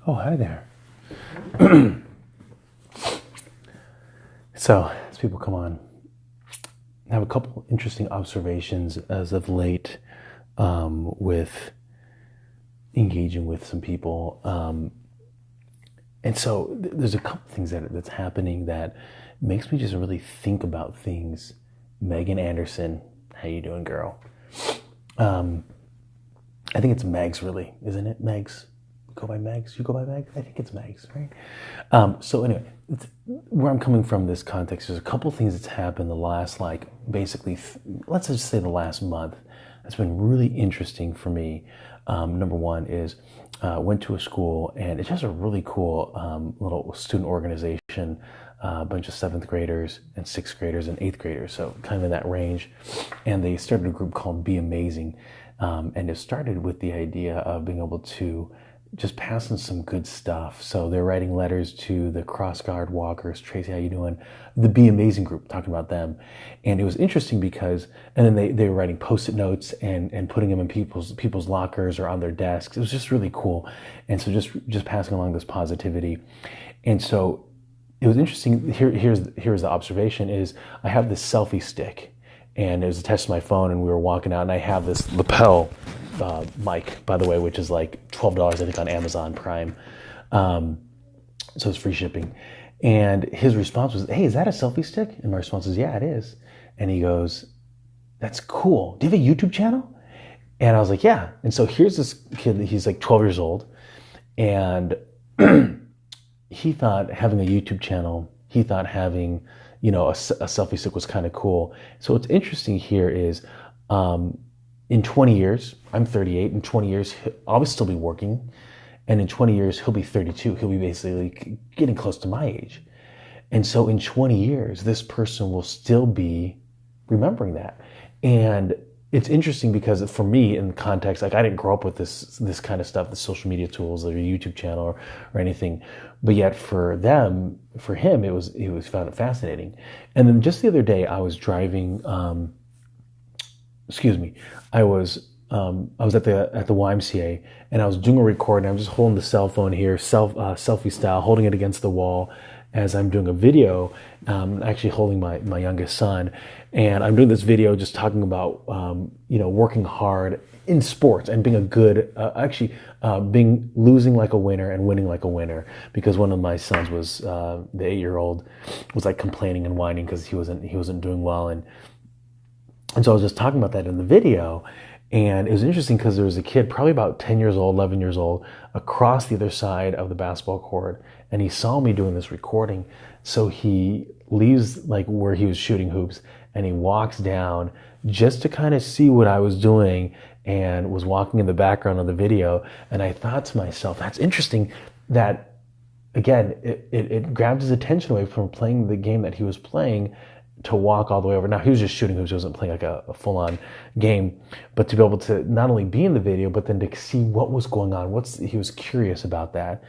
Oh, hi there. So, as people come on, I have a couple interesting observations as of late with engaging with some people. And so there's a couple things that's happening that makes me just really think about things. Megan Anderson, how you doing, girl? I think it's Megs, really, isn't it? Megs. Go by Megs? You go by Megs? I think it's Megs, right? So anyway, where I'm coming from this context, there's a couple things that's happened the last, basically, let's just say the last month that's been really interesting for me. Number one is went to a school, and it's just a really cool little student organization, a bunch of 7th graders and 6th graders and 8th graders, so kind of in that range. And they started a group called Be Amazing. And it started with the idea of being able to just pass on some good stuff. So they're writing letters to the cross guard walkers. Tracy, how you doing? The Be Amazing group, talking about them. And it was interesting because, and then they were writing Post-it notes and putting them in people's lockers or on their desks. It was just really cool. And so just passing along this positivity. And so it was interesting. Here's the observation is I have this selfie stick, and it was attached to my phone, and we were walking out, and I have this lapel mic, by the way, which is like $12, I think, on Amazon Prime. So it's free shipping. And his response was, "Hey, is that a selfie stick?" And my response is, "Yeah, it is." And he goes, "That's cool. Do you have a YouTube channel?" And I was like, "Yeah." And so here's this kid, he's like 12 years old, and he thought having a YouTube channel, he thought having a selfie stick was kind of cool. So what's interesting here is in 20 years, I'm 38, in 20 years, I'll still be working. And in 20 years, he'll be 32. He'll be basically getting close to my age. And so in 20 years, this person will still be remembering that. And it's interesting because for me, in context, I didn't grow up with this kind of stuff, the social media tools, or a YouTube channel or anything. But yet for him, he found it fascinating. And then just the other day, I was driving. I was at the YMCA, and I was doing a recording. I'm just holding the cell phone here, selfie style, holding it against the wall as I'm doing a video. Actually holding my youngest son, and I'm doing this video just talking about working hard in sports and being a good losing like a winner and winning like a winner, because one of my sons was the 8-year-old was like complaining and whining because he wasn't doing well, and so I was just talking about that in the video. And it was interesting because there was a kid probably about 10 years old, 11 years old, across the other side of the basketball court, and he saw me doing this recording. So he leaves like where he was shooting hoops, and he walks down just to kind of see what I was doing, and was walking in the background of the video. And I thought to myself, that's interesting that, again, it grabbed his attention away from playing the game that he was playing to walk all the way over. Now, he was just shooting hoops. He wasn't playing like a full-on game. But to be able to not only be in the video, but then to see what was going on, he was curious about that.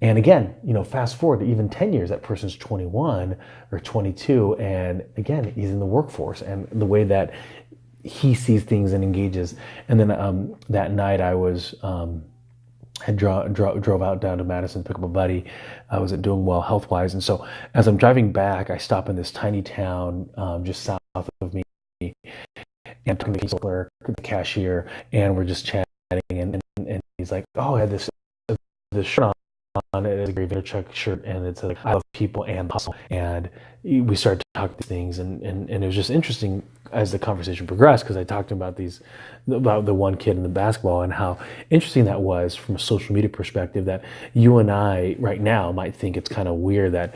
And again, fast forward to even 10 years, that person's 21 or 22. And again, he's in the workforce, and the way that he sees things and engages. And then that night I was... drove out down to Madison to pick up a buddy. I wasn't doing well health-wise. And so as I'm driving back, I stop in this tiny town just south of me, and I'm talking to the clerk, the cashier, and we're just chatting. And he's like, "Oh, I had this shirt on. It's a Gary Vaynerchuk shirt, and it's like, I love people and hustle." And we started talking these things, and it was just interesting as the conversation progressed, because I talked about the one kid in the basketball, and how interesting that was from a social media perspective, that you and I right now might think it's kind of weird that,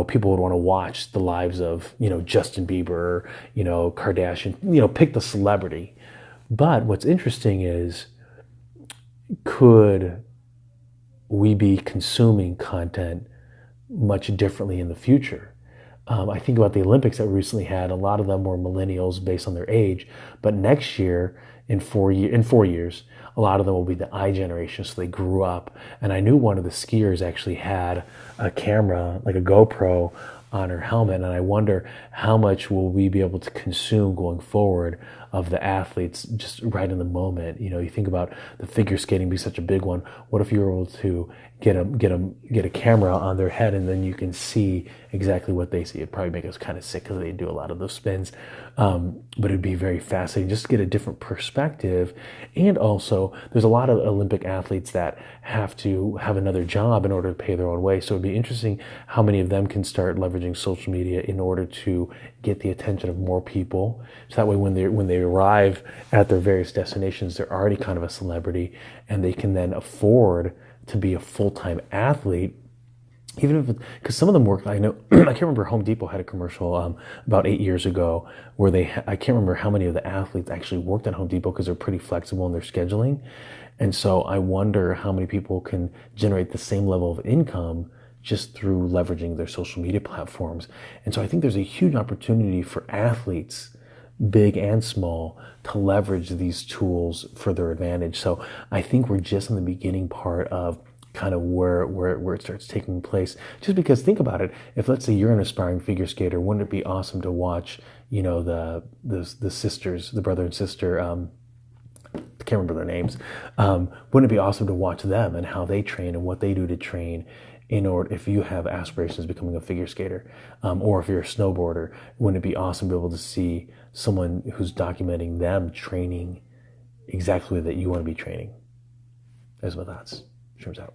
people would want to watch the lives of, Justin Bieber, Kardashian, pick the celebrity. But what's interesting is, could we be consuming content much differently in the future? I think about the Olympics that we recently had. A lot of them were millennials based on their age, but next year, in 4 years, a lot of them will be the I generation, so they grew up. And I knew one of the skiers actually had a camera, like a GoPro, on her helmet, and I wonder how much will we be able to consume going forward of the athletes just right in the moment. You think about the figure skating be such a big one. What if you were able to get a camera on their head, and then you can see exactly what they see? It'd probably make us kind of sick because they do a lot of those spins. But it'd be very fascinating just to get a different perspective. And also, there's a lot of Olympic athletes that have to have another job in order to pay their own way. So it'd be interesting how many of them can start leveraging social media in order to get the attention of more people. So that way, when they arrive at their various destinations, they're already kind of a celebrity, and they can then afford to be a full-time athlete. Even if, because some of them work, I know, I can't remember, Home Depot had a commercial about 8 years ago where I can't remember how many of the athletes actually worked at Home Depot because they're pretty flexible in their scheduling. And so I wonder how many people can generate the same level of income just through leveraging their social media platforms. And so I think there's a huge opportunity for athletes, big and small, to leverage these tools for their advantage. So I think we're just in the beginning part of kind of where it starts taking place. Just because, think about it, if let's say you're an aspiring figure skater, wouldn't it be awesome to watch, the sisters, the brother and sister, I can't remember their names. Wouldn't it be awesome to watch them and how they train and what they do to train in order, if you have aspirations of becoming a figure skater, or if you're a snowboarder, wouldn't it be awesome to be able to see someone who's documenting them training exactly that you want to be training? Those are my thoughts. Sherman's out.